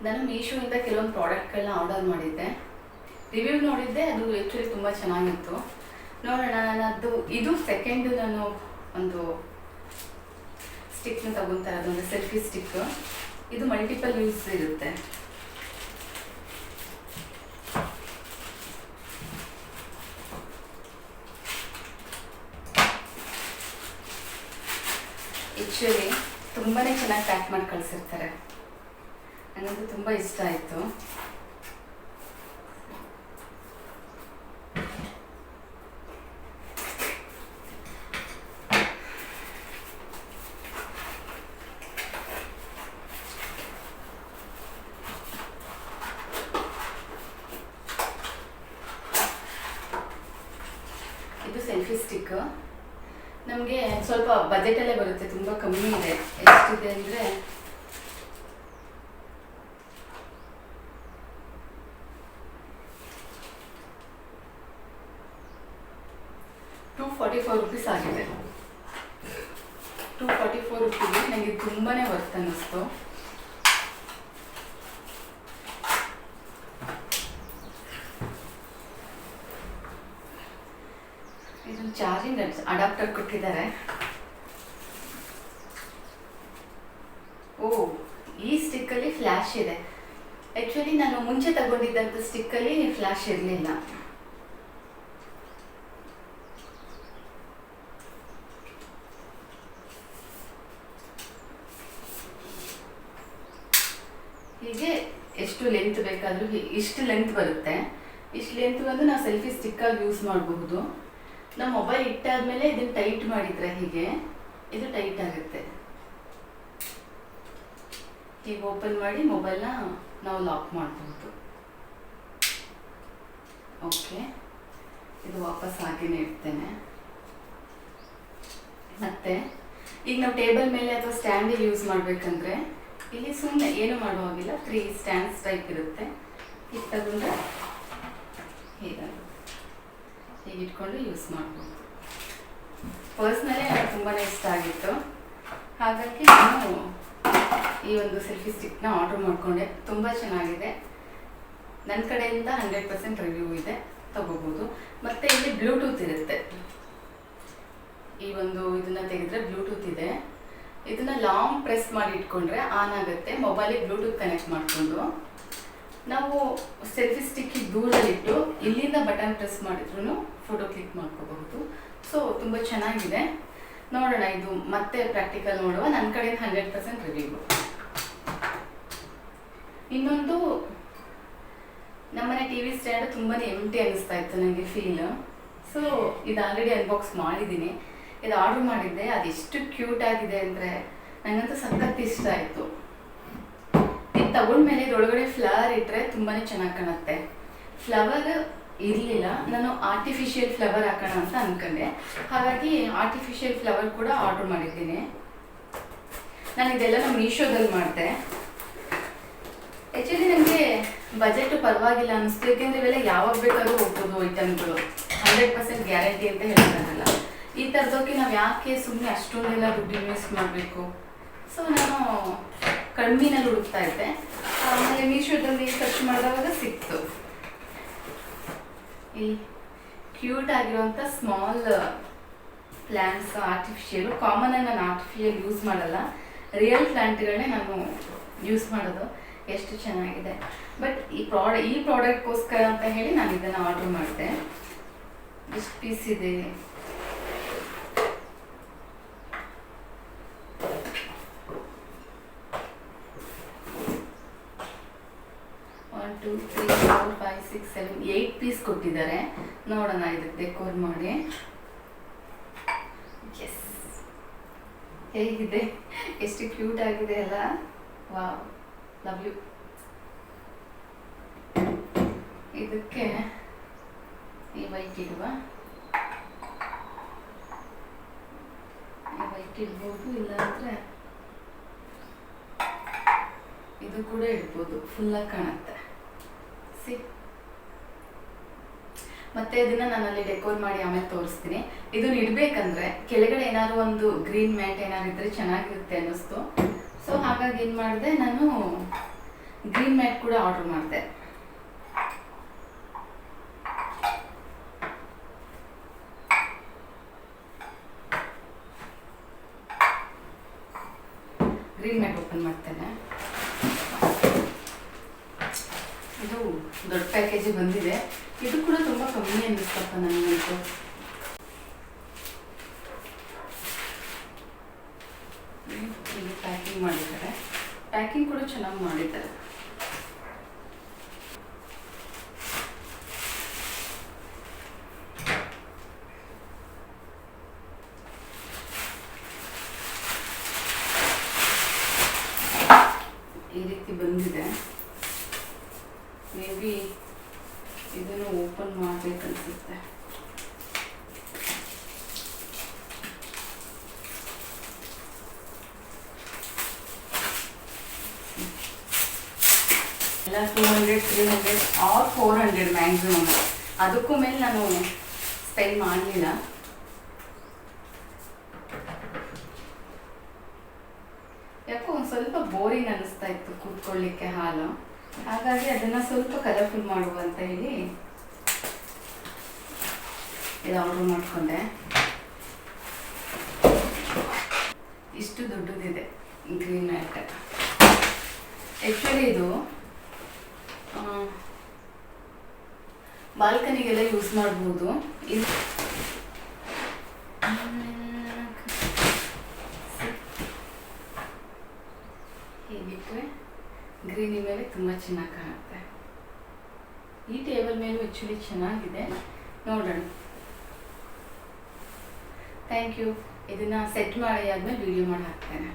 ನಾನು ಮೀಶೋಯಿಂದ ಕೆಲವೊಂದು ಪ್ರಾಡಕ್ಟ್ಗಳನ್ನ ಆರ್ಡರ್ ಮಾಡಿದ್ದೆ. ರಿವ್ಯೂ ನೋಡಿದ್ದೆ, ಅದು ಆ್ಯಕ್ಚುಲಿ ತುಂಬ ಚೆನ್ನಾಗಿತ್ತು. ನೋಡೋಣ, ನನ್ನದು ಇದು ಸೆಕೆಂಡು ನಾನು ಒಂದು ಸ್ಟಿಕ್ನ ತಗೊತಾ ಇರೋದು, ಒಂದು ಸೆಲ್ಫಿ ಸ್ಟಿಕ್. ಇದು ಮಲ್ಟಿಪಲ್ ಯೂಸ್ ಇರುತ್ತೆ. ಆ್ಯಕ್ಚುಲಿ ತುಂಬಾ ಚೆನ್ನಾಗಿ ಪ್ಯಾಕ್ ಮಾಡಿ ಕಳಿಸಿರ್ತಾರೆ. ನನಗಂತೂ ತುಂಬ ಇಷ್ಟ ಆಯಿತು. ಇದು ಸೆಲ್ಫಿ ಸ್ಟಿಕ್. ನಮಗೆ ಸ್ವಲ್ಪ ಬಜೆಟಲ್ಲೇ ಬರುತ್ತೆ, ತುಂಬ ಕಮ್ಮಿ ಇದೆ. ಎಷ್ಟಿದೆ ಅಂದರೆ ₹244 ಆಗಿದೆ. ₹244 ನನಗೆ ತುಂಬಾ ವರ್ತ್ ಅನ್ನಿಸ್ತು. ಇದೊಂದು ಚಾರ್ಜಿಂಗ್ ಅಡಾಪ್ಟರ್ ಕೊಟ್ಟಿದ್ದಾರೆ. ಈ ಸ್ಟಿಕ್ಕಲ್ಲಿ ಫ್ಲ್ಯಾಶ್ ಇದೆ. ಆ್ಯಕ್ಚುಲಿ ನಾನು ಮುಂಚೆ ತಗೊಂಡಿದ್ದಂಥ ಸ್ಟಿಕ್ಕಲ್ಲಿ ಫ್ಲ್ಯಾಶ್ ಇರಲಿಲ್ಲ. ಹೀಗೆ ಎಷ್ಟು ಲೆಂತ್ ಬೇಕಾದರೂ ಇಷ್ಟು ಲೆಂತ್ ಬರುತ್ತೆ. ಇಷ್ಟು ಲೆಂತ್ ಬಂದು ನಾವು ಸೆಲ್ಫಿ ಸ್ಟಿಕ್ಕಾಗಿ ಯೂಸ್ ಮಾಡಬಹುದು. ನಮ್ಮ ಮೊಬೈಲ್ ಇಟ್ಟಾದ್ಮೇಲೆ ಇದನ್ನು ಟೈಟ್ ಮಾಡಿದರೆ ಹೀಗೆ ಇದು ಟೈಟ್ ಆಗುತ್ತೆ. ಹೀಗೆ ಓಪನ್ ಮಾಡಿ ಮೊಬೈಲ್ನ ನಾವು ಲಾಕ್ ಮಾಡಬಹುದು. ಓಕೆ, ಇದು ವಾಪಸ್ ಹಾಗೇನೆ ಇಡ್ತೇನೆ. ಮತ್ತೆ ಈಗ ನಾವು ಟೇಬಲ್ ಮೇಲೆ ಅಥವಾ ಸ್ಟ್ಯಾಂಡಿಗೆ ಯೂಸ್ ಮಾಡಬೇಕಂದ್ರೆ ಇಲ್ಲಿ ಸುಮ್ಮನೆ ಏನು ಮಾಡುವಾಗಿಲ್ಲ, 3 ಸ್ಟ್ಯಾಂಡ್ಸ್ ಟೈಪ್ ಇರುತ್ತೆ. ಈಗ ತಗೊಂಡ್ರೆ ಹೀಗೆ ಇಟ್ಕೊಂಡು ಯೂಸ್ ಮಾಡ್ಬೋದು. ಪರ್ಸ್ನಲಿ ನನಗೆ ತುಂಬಾ ಇಷ್ಟ ಆಗಿತ್ತು. ಹಾಗಾಗಿ ನಾನು ಈ ಒಂದು ಸೆಲ್ಫಿ ಸ್ಟಿಕ್ನ ಆರ್ಡರ್ ಮಾಡಿಕೊಂಡೆ. ತುಂಬ ಚೆನ್ನಾಗಿದೆ. ನನ್ನ ಕಡೆಯಿಂದ 100% ರಿವ್ಯೂ ಇದೆ, ತಗೋಬೋದು. ಮತ್ತು ಇಲ್ಲಿ ಬ್ಲೂಟೂತ್ ಇರುತ್ತೆ. ಈ ಒಂದು ಇದನ್ನು ತೆಗೆದ್ರೆ ಬ್ಲೂಟೂತ್ ಇದೆ. ಇದನ್ನು ಲಾಂಗ್ ಪ್ರೆಸ್ ಮಾಡಿ ಇಟ್ಕೊಂಡ್ರೆ ಆನ್ ಆಗುತ್ತೆ. ಮೊಬೈಲಿಗೆ ಬ್ಲೂಟೂತ್ ಕನೆಕ್ಟ್ ಮಾಡಿಕೊಂಡು ನಾವು ಸೆಲ್ಫಿ ಸ್ಟಿಕ್ಕಿಗೆ ದೂರಲ್ಲಿಟ್ಟು ಇಲ್ಲಿಂದ ಬಟನ್ ಪ್ರೆಸ್ ಮಾಡಿದ್ರೂ ಫೋಟೋ ಕ್ಲಿಕ್ ಮಾಡ್ಕೋಬಹುದು. ಸೊ ತುಂಬ ಚೆನ್ನಾಗಿದೆ. ನೋಡೋಣ, ಇದು ಮತ್ತೆ ಪ್ರಾಕ್ಟಿಕಲ್ ನೋಡುವ. ನನ್ನ ಕಡೆಯಿಂದ 100% ರಿವ್ಯೂ. ಇನ್ನೊಂದು, ನಮ್ಮನೆ ಟಿ ವಿ ಸ್ಟ್ಯಾಂಡ್ ತುಂಬಾ ಎಂಟಿ ಅನ್ನಿಸ್ತಾ ಇತ್ತು ನನಗೆ ಫೀಲ್. ಸೊ ಇದು ಆಲ್ರೆಡಿ ಅನ್ಬಾಕ್ಸ್ ಮಾಡಿದ್ದೀನಿ. ಇದು ಆರ್ಡರ್ ಮಾಡಿದ್ದೆ. ಅದೆಷ್ಟು ಕ್ಯೂಟ್ ಆಗಿದೆ ಅಂದರೆ ನನಗಂತೂ ಸಖತ್ ಇಷ್ಟ ಆಯಿತು. ಇದು ತಗೊಂಡ್ಮೇಲೆ ಇದರೊಳಗಡೆ ಫ್ಲವರ್ ಇಟ್ಟರೆ ತುಂಬಾ ಚೆನ್ನಾಗಿ ಕಾಣುತ್ತೆ. ಫ್ಲವರ್ ಇರಲಿಲ್ಲ, ನಾನು ಆರ್ಟಿಫಿಷಿಯಲ್ ಫ್ಲವರ್ ಹಾಕೋಣ ಅಂತ ಅಂದ್ಕೊಂಡೆ. ಹಾಗಾಗಿ ಆರ್ಟಿಫಿಷಿಯಲ್ ಫ್ಲವರ್ ಕೂಡ ಆರ್ಡರ್ ಮಾಡಿದ್ದೀನಿ. ನಾನು ಇದೆಲ್ಲ ನಮ್ಮ ಮೀಶೋದಲ್ಲಿ ಮಾಡಿದೆ. ಆ್ಯಕ್ಚುಲಿ ನನಗೆ ಬಜೆಟ್ ಪರವಾಗಿಲ್ಲ ಅನ್ನಿಸ್ತು. ಏಕೆಂದರೆ ಇವೆಲ್ಲ ಯಾವಾಗ ಬೇಕಾದ್ರೂ ಹೋಗ್ಬೋದು ಐಟಮ್ಗಳು. 100% ಗ್ಯಾರಂಟಿ ಅಂತ ಹೇಳ್ತಾರಲ್ಲ. ಈ ಥರದಕ್ಕೆ ನಾವು ಯಾಕೆ ಸುಮ್ಮನೆ ಅಷ್ಟೊಂದೆಲ್ಲ ದುಡ್ಡು ಇನ್ವೆಸ್ಟ್ ಮಾಡಬೇಕು? ಸೊ ನಾನು ಕಡಿಮೆನಲ್ಲಿ ಹುಡುಕ್ತಾ ಇದ್ದೆ. ಆಮೇಲೆ ಮೀಶೋದಲ್ಲಿ ಸರ್ಚ್ ಮಾಡಿದಾಗ ಸಿಕ್ತು. ಈ ಕ್ಯೂಟ್ ಆಗಿರುವಂಥ ಸ್ಮಾಲ್ ಪ್ಲ್ಯಾಂಟ್ಸ್ ಆರ್ಟಿಫಿಷಿಯಲು. ಕಾಮನಾಗಿ ನಾನು ಆರ್ಟಿಫಿಷಿಯಲ್ ಯೂಸ್ ಮಾಡಲ್ಲ, ರಿಯಲ್ ಪ್ಲ್ಯಾಂಟ್ಗಳನ್ನೇ ನಾನು ಯೂಸ್ ಮಾಡೋದು. ಎಷ್ಟು ಚೆನ್ನಾಗಿದೆ. ಬಟ್ ಈ ಪ್ರಾಡಕ್ಟ್ಗೋಸ್ಕರ ಅಂತ ಹೇಳಿ ನಾನು ಇದನ್ನು ಆರ್ಡರ್ ಮಾಡಿದೆ. ಎಷ್ಟು ಪೀಸ್ ಇದೆ? 1 2 3 4 5 6 7 8 ಪೀಸ್ ಕೊಟ್ಟಿದ್ದಾರೆ. ನೋಡೋಣ ಇದಕ್ಕೆ ಡೆಕೋರ್ ಮಾಡಿ. ಎಸ್, ಹೇಗಿದೆ? ಎಷ್ಟು ಕ್ಯೂಟ್ ಆಗಿದೆ ಅಲ್ಲ. Wow, love you. ಇದಕ್ಕೆ ಈ ವೈಟ್ ಇಡುವ, ಈ ವೈಟ್ ಇಡ್ಬೋದು, ಇಲ್ಲಾಂದರೆ ಇದು ಕೂಡ ಇಡ್ಬೋದು. ಫುಲ್ಲಾಗಿ ಕಾಣುತ್ತೆ. ಸಿ, ಮತ್ತೆ ಇದನ್ನ ನಾನು ಅಲ್ಲಿ ಡೆಕೋರ್ ಮಾಡಿ ಆಮೇಲೆ ತೋರಿಸ್ತೀನಿ. ಇದನ್ನ ಇಡಬೇಕಂದ್ರೆ ಕೆಳಗಡೆ ಏನಾದ್ರು ಒಂದು ಗ್ರೀನ್ ಮ್ಯಾಟ್ ಏನಾದ್ರು ಇದ್ರೆ ಚೆನ್ನಾಗಿರುತ್ತೆ ಅನ್ನಿಸ್ತು. ಸೊ ಹಾಗಾಗಿ ಏನು ಮಾಡಿದೆ, ನಾನು ಗ್ರೀನ್ ಮ್ಯಾಟ್ ಕೂಡ ಆರ್ಡರ್ ಮಾಡಿದೆ. ಗ್ರೀನ್ ಮ್ಯಾಟ್ ಓಪನ್ ಮಾಡ್ತೇನೆ. ಇದು ದೊಡ್ಡ ಪ್ಯಾಕೇಜ್ ಬಂದಿದೆ. ಇದು ಕೂಡ ತುಂಬ ಕಮ್ಮಿ ಅನ್ನಿಸ್ತಪ್ಪ ನನಗಂತೂ. ಇಲ್ಲಿ ಪ್ಯಾಕಿಂಗ್ ಮಾಡಿದ್ದಾರೆ. ಪ್ಯಾಕಿಂಗ್ ಕೂಡ ಚೆನ್ನಾಗಿ ಮಾಡಿದ್ದಾರೆ. ಈ ರೀತಿ ಬಂದಿದೆ. ಮೇ ಬಿ ಇದನ್ನು ಓಪನ್ ಮಾಡಬೇಕನ್ಸುತ್ತೆ. ಎಲ್ಲ 200, 300 ಆರ್ 400 ಮ್ಯಾಕ್ಸಿಮಮ್. ಅದಕ್ಕೂ ಮೇಲೆ ನಾನು ಸ್ಪೆಂಡ್ ಮಾಡಲಿಲ್ಲ. ಯಾಕೋ ಒಂದು ಸ್ವಲ್ಪ ಬೋರಿಂಗ್ ಅನ್ನಿಸ್ತಾ ಇತ್ತು ಕೂತ್ಕೊಳ್ಳಿಕ್ಕೆ ಹಾಲು. ಹಾಗಾಗಿ ಅದನ್ನು ಸ್ವಲ್ಪ ಕಲರ್ಫುಲ್ ಮಾಡುವ ಅಂತ ಹೇಳಿ ಇದು ಆರ್ಡರ್ ಮಾಡಿಕೊಂಡೆ. ಇಷ್ಟು ದೊಡ್ಡದಿದೆ ಗ್ರೀನ್ ಮ್ಯಾಟ್. ಆ್ಯಕ್ಚುಲಿ ಇದು ಬಾಲ್ಕನಿಗೆಲ್ಲ ಯೂಸ್ ಮಾಡ್ಬೋದು. ಹೀಗಿಟ್ಟರೆ ಗ್ರೀನಿ ಮೇಲೆ ತುಂಬ ಚೆನ್ನಾಗಿ ಕಾಣುತ್ತೆ. ಈ ಟೇಬಲ್ ಮೇಲೂ ಆ್ಯಕ್ಚುಲಿ ಚೆನ್ನಾಗಿದೆ. ನೋಡೋಣ. Thank you. ಇದನ್ನು ಸೆಟ್ ಮಾಡಿ ಆದಮೇಲೆ ವಿಡಿಯೋ ಮಾಡಿ ಹಾಕ್ತೇನೆ.